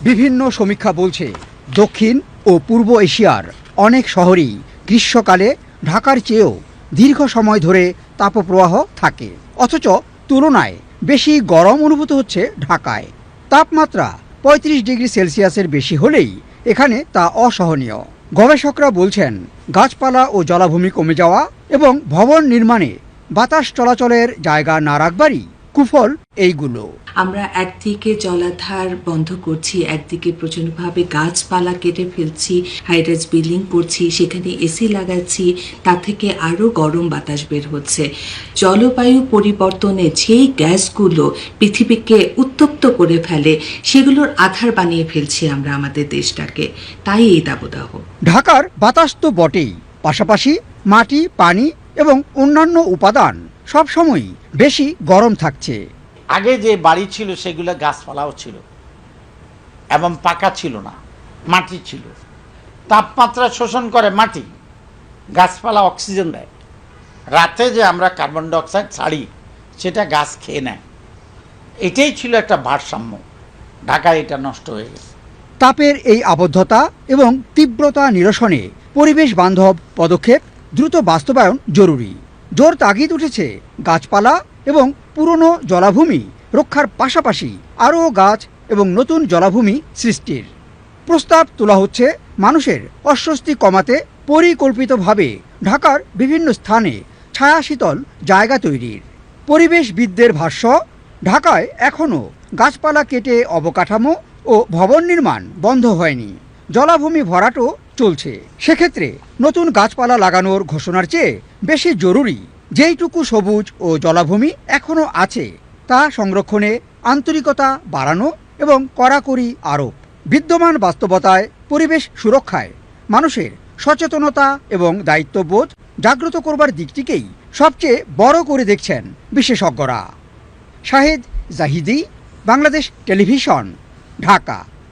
বিভিন্ন সমীক্ষা বলছে দক্ষিণ ও পূর্ব এশিয়ার অনেক শহরেই গ্রীষ্মকালে ঢাকার চেয়েও দীর্ঘ সময় ধরে তাপপ্রবাহ থাকে, অথচ তুলনায় বেশি গরম অনুভূত হচ্ছে ঢাকায়। তাপমাত্রা ৩৫ ডিগ্রি সেলসিয়াসের বেশি হলেই এখানে তা অসহনীয়। গবেষকরা বলছেন গাছপালা ও জলাভূমি কমে যাওয়া এবং ভবন নির্মাণে বাতাস চলাচলের জায়গা না রাখবারই কুফল এইগুলো। আমরা একদিকে জলাধার বন্ধ করছি, একদিকে প্রচণ্ডভাবে গাছপালা কেটে ফেলছি, হাইরাইজ বিল্ডিং করছি, সেখানে এসি লাগাচ্ছি, তা থেকে আরও গরম বাতাস বের হচ্ছে। জলবায়ু পরিবর্তনে যেই গ্যাসগুলো পৃথিবীকে উত্তপ্ত করে ফেলে সেগুলোর আধার বানিয়ে ফেলছি আমরা আমাদের দেশটাকে, তাই এই দাবদাহ। ঢাকার বাতাস তো বটেই, পাশাপাশি মাটি, পানি এবং অন্যান্য উপাদান সবসময়ই বেশি গরম থাকছে। আগে যে বাড়ি ছিল সেগুলো গাছপালাও ছিল এবং পাকা ছিল না, মাটি ছিল। তাপমাত্রা শোষণ করে মাটি, গাছপালা অক্সিজেন দেয়। রাতে যে আমরা কার্বন ডাইঅক্সাইড ছাড়ি সেটা গাছ খেয়ে নেয়। এটাই ছিল একটা ভারসাম্য। ঢাকায় এটা নষ্ট হয়ে গেছে। তাপের এই আবদ্ধতা এবং তীব্রতা নিরসনে পরিবেশ বান্ধব পদক্ষেপ দ্রুত বাস্তবায়ন জরুরি। জোর তাগিদ উঠেছে গাছপালা এবং পুরনো জলাভূমি রক্ষার পাশাপাশি আরও গাছ এবং নতুন জলাভূমি সৃষ্টির প্রস্তাব তোলা হচ্ছে। মানুষের অস্বস্তি কমাতে পরিকল্পিতভাবে ঢাকার বিভিন্ন স্থানে ছায়া শীতল জায়গা তৈরির। পরিবেশবিদদের ভাষ্য, ঢাকায় এখনও গাছপালা কেটে অবকাঠামো ও ভবন নির্মাণ বন্ধ হয়নি, জলাভূমি ভরাটও চলছে। সেক্ষেত্রে নতুন গাছপালা লাগানোর ঘোষণার চেয়ে বেশি জরুরি যেইটুকু সবুজ ও জলাভূমি এখনও আছে তা সংরক্ষণে আন্তরিকতা বাড়ানো এবং কড়াকড়ি আরোপ। বিদ্যমান বাস্তবতায় পরিবেশ সুরক্ষায় মানুষের সচেতনতা এবং দায়িত্ববোধ জাগ্রত করবার দিকটিকেই সবচেয়ে বড় করে দেখছেন বিশেষজ্ঞরা। শাহেদ জাহিদি, বাংলাদেশ টেলিভিশন, ঢাকা।